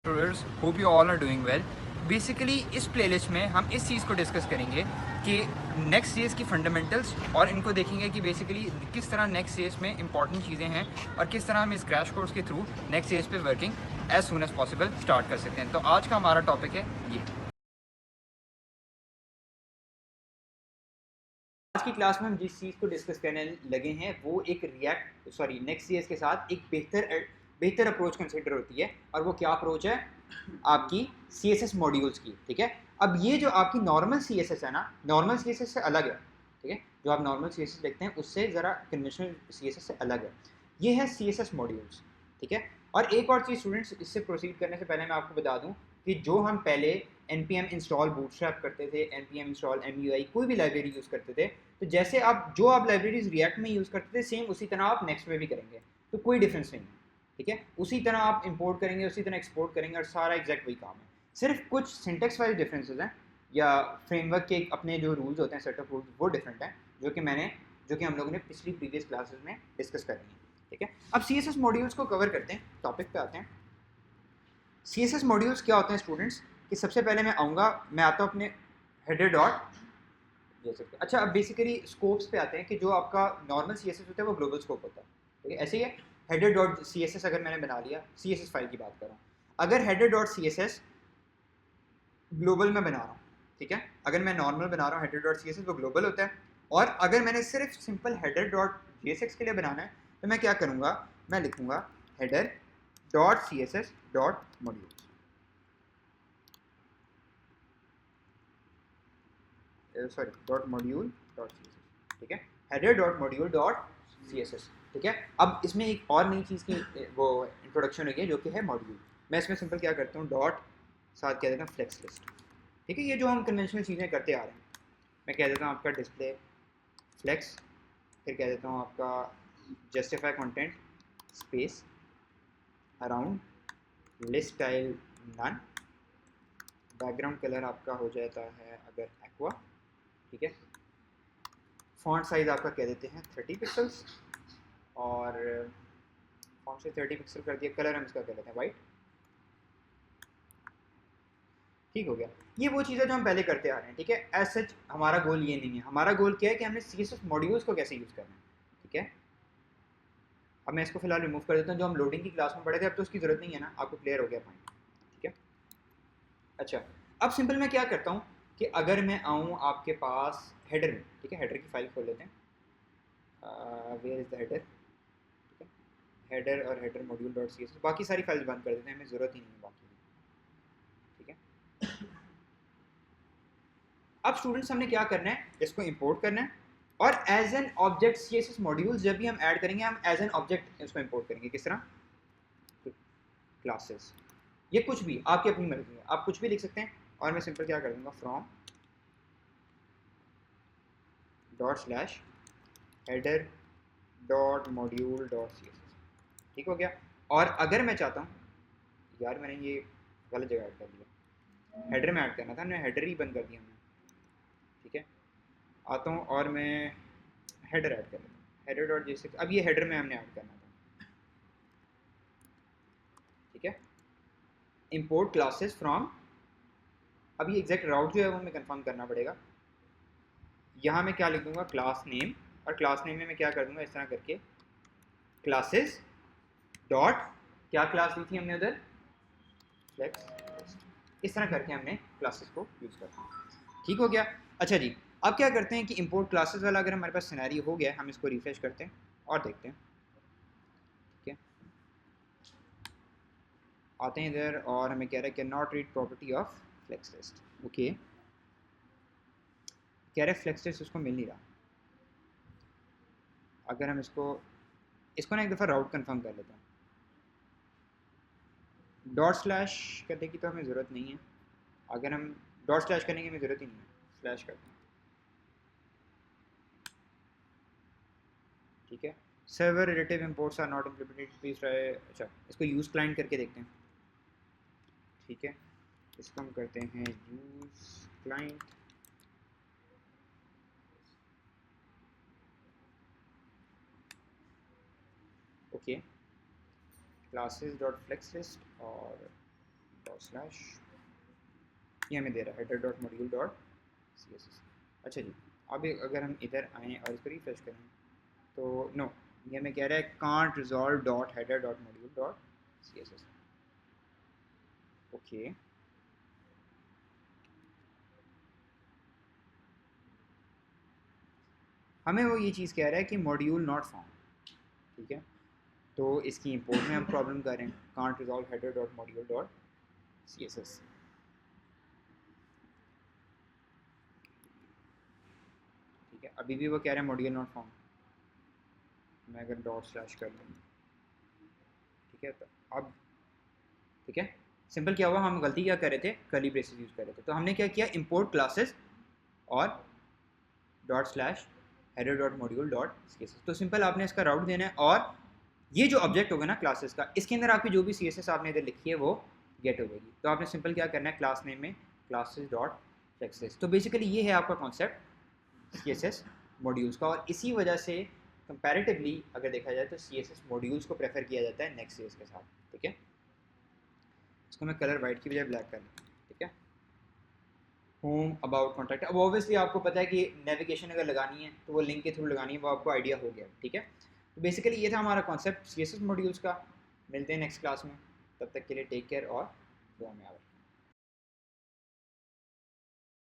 Viewers, hope you all are doing well. Basically इस playlist में हम इस चीज़ को डिस्कस करेंगे कि नेक्स्ट सीएस की फंडामेंटल्स, और इनको देखेंगे कि बेसिकली किस तरह नेक्स्ट सीएस में इंपॉर्टेंट चीज़ें हैं और किस तरह हम इस क्रैश कोर्स के थ्रू नेक्स्ट सीएस पे working as soon as possible start कर सकते हैं। तो आज का हमारा टॉपिक है ये। आज की क्लास में हम जिस चीज़ को डिस्कस करने लगे हैं वो एक नेक्स्ट सीएस के साथ एक बेहतर अप्रोच कंसिडर होती है, और वो क्या अप्रोच है आपकी सीएसएस मॉड्यूल्स की। ठीक है, अब ये जो आपकी नॉर्मल सीएसएस है ना, नॉर्मल सीएसएस से अलग है। ठीक है, जो आप नॉर्मल सीएसएस देखते हैं उससे ज़रा कन्वेंशनल सीएसएस से अलग है। ये है सीएसएस मॉड्यूल्स। ठीक है, और एक और चीज़ स्टूडेंट्स, इससे प्रोसीड करने से पहले मैं आपको बता दूं कि जो हम पहले npm इंस्टॉल बूटस्ट्रैप करते थे, npm इंस्टॉल MUI, कोई भी लाइब्रेरी यूज़ करते थे, तो जैसे आप लाइब्रेरीज रिएक्ट में यूज़ करते थे, सेम उसी तरह आप नेक्स्ट में भी करेंगे। तो कोई डिफरेंस नहीं है। ठीक है, उसी तरह आप इंपोर्ट करेंगे, उसी तरह एक्सपोर्ट करेंगे, और सारा एग्जैक्ट वही काम है। सिर्फ कुछ सिंटेक्स वाइज डिफरेंसेस हैं, या फ्रेमवर्क के अपने जो रूल्स होते हैं, सेट ऑफ रूल्स, वो डिफरेंट हैं, जो कि हम लोगों ने पिछली प्रीवियस क्लासेस में डिस्कस कर ली है। ठीक है, अब सी एस एस मॉड्यूल्स को कवर करते हैं, टॉपिक पे आते हैं। सी एस एस मॉड्यूल्स क्या होते हैं स्टूडेंट्स, कि सबसे पहले मैं आता हूँ अपने हेडर डॉट जैसे। अच्छा, अब बेसिकली स्कोप्स पे आते हैं कि जो आपका नॉर्मल सी एस एस होता है वो ग्लोबल स्कोप होता है। ठीक है, ऐसे ही है। Header dot C S S अगर मैंने बना लिया, सी एस एस फाइल की बात कर रहा हूँ, अगर header dot C S S global में बना रहा हूँ, ठीक है, अगर मैं नॉर्मल बना रहा हूँ header dot C S S वो ग्लोबल होता है। और अगर मैंने सिर्फ simple header dot J S X के लिए बनाना है, तो मैं क्या करूँगा, मैं लिखूँगा header dot C S S dot module, sorry dot module dot C S S. ठीक है, header dot module dot C S S. ठीक है, अब इसमें एक और नई चीज़ की वो इंट्रोडक्शन हुई है, जो कि है मॉड्यूल। मैं इसमें सिंपल क्या करता हूँ, डॉट साथ कह देता हूँ फ्लेक्स लिस्ट। ठीक है, ये जो हम कन्वेंशनल चीज़ें करते आ रहे हैं, मैं कह देता हूँ आपका डिस्प्ले फ्लेक्स, फिर कह देता हूँ आपका justify content space around list style none, background colour आपका हो जाता है अगर एक्वा। ठीक है, फॉन्ट साइज आपका कह देते हैं 30 पिक्सल्स, और फॉन्ट साइज 30 पिक्सल कर दिया, कलर हम इसका कर लेते हैं वाइट। ठीक हो गया, ये वो चीज़ है जो हम पहले करते आ रहे हैं। ठीक है, एज सच हमारा गोल ये नहीं है, हमारा गोल क्या है कि हमने सी एस एस मॉड्यूल्स को कैसे यूज़ करना है। ठीक है, अब मैं इसको फिलहाल रिमूव कर देता हूँ, जो हम लोडिंग की क्लास में पढ़े थे अब तो उसकी ज़रूरत नहीं है ना, आपको क्लियर हो गया पॉइंट। ठीक है, अच्छा, अब सिंपल मैं क्या करता हूँ कि अगर मैं आऊँ आपके पास हेडर में, ठीक है, हेडर की फाइल खोल लेते हैं, वेयर इज़ द हेडर। ठीक है, हेडर और header module dot C S, बाकी सारी फाइल्स बंद कर देते हैं, हमें ज़रूरत ही नहीं है बाकी। ठीक है, अब स्टूडेंट्स हमने क्या करना है, इसको इंपोर्ट करना है, और as an object C S S module जब भी हम ऐड करेंगे, हम एज एन ऑब्जेक्ट इसको इंपोर्ट करेंगे। किस तरह, क्लासेस, ये कुछ भी आपकी अपनी मर्जी है, आप कुछ भी लिख सकते हैं। और मैं सिंपल क्या कर दूंगा, from dot slash header dot module dot C S S. ठीक हो गया, और अगर मैं चाहता हूँ, यार मैंने ये गलत जगह ऐड कर दिया, हेडर में ऐड करना था, मैंने हेडर ही बंद कर दिया हमने। ठीक है, आता हूँ और मैं हेडर ऐड कर लेता हूँ, हेडर डॉट जी सिक्स, अब ये हेडर में हमने ऐड करना था। ठीक है, इंपोर्ट क्लासेस फ्रॉम, अब ये एग्जैक्ट राउट जो है वो हमें कंफर्म करना पड़ेगा। यहाँ मैं क्या लिख दूंगा, क्लास नेम, और क्लास नेम में मैं क्या कर दूंगा, इस तरह करके क्लासेस डॉट, क्या क्लास ली थी हमने उधर, फ्लेक्स, इस तरह करके हमने क्लासेस को यूज़ करना है। ठीक हो गया, अच्छा जी, अब क्या करते हैं कि इंपोर्ट क्लासेस वाला अगर हमारे पास सिनेरियो हो गया, हम इसको रिफ्रेश करते हैं और देखते हैं। ठीक है, आते हैं इधर, और हमें कह रहा है कि not read property of flex list. Okay, कह रहे फ्लेक्स लिस्ट उसको मिल नहीं रहा। अगर हम इसको इसको ना एक दफ़ा राउट कंफर्म कर लेते हैं, डॉट स्लैश करने की तो हमें ज़रूरत नहीं है, अगर हम डॉट स्लैश करने की हमें ज़रूरत ही नहीं है, स्लैश करते हैं। ठीक है, server relative imports are not implemented, please try. अच्छा, इसको यूज़ क्लाइंट करके देखते हैं। ठीक है, इसको हम करते हैं use client. Okay, classes dot flex list, और डॉट स्लैश, ये हमें दे रहा है header dot module dot C S S. अच्छा जी, अब अगर हम इधर आएँ और इसको रिफ्रेश करें तो नो, ये हमें कह रहा है can't resolve dot header dot module dot C S S. Okay, हमें वो ये चीज़ कह रहा है कि मॉड्यूल नॉट फाउंड, ठीक है। तो इसकी इंपोर्ट में हम प्रॉब्लम कर रहे हैं, can't resolve header dot module dot C S S. ठीक है, अभी भी वो कह रहे हैं मॉड्यूल नॉट फाउंड। मैं अगर डॉट स्लैश कर लूँ, ठीक है, तो अब ठीक है, सिंपल क्या हुआ, हम गलती क्या कर रहे थे, कर्ली ब्रेसेस यूज़ कर रहे थे। तो हमने क्या किया, इंपोर्ट क्लासेस और dot slash header dot module dot C S S. तो सिंपल आपने इसका राउट देना है और ये जो ऑब्जेक्ट होगा ना क्लासेस का, इसके अंदर आपकी जो भी सी एस एस आपने इधर लिखी है वो गेट हो जाएगी। तो आपने सिंपल क्या करना है, क्लास नेम में क्लासेस डॉट एक्सेस। तो बेसिकली ये है आपका concept C S S modules का, और इसी वजह से कंपैरेटिवली अगर देखा जाए तो सी एस एस मॉड्यूल्स को प्रेफर किया जाता है नेक्स्ट सी एस के साथ। ठीक है, इसको मैं कलर वाइट की बजाय ब्लैक कर लूँ। ठीक है, होम अबाउट कॉन्टैक्ट। अब ऑब्वियसली आपको पता है कि नेविगेशन अगर लगानी है तो वो लिंक के थ्रू लगानी है, वो आपको आइडिया हो गया। ठीक है, तो बेसिकली ये था हमारा concept C S S modules का। मिलते हैं नेक्स्ट क्लास में, तब तक के लिए टेक केयर और दुआ में आवर।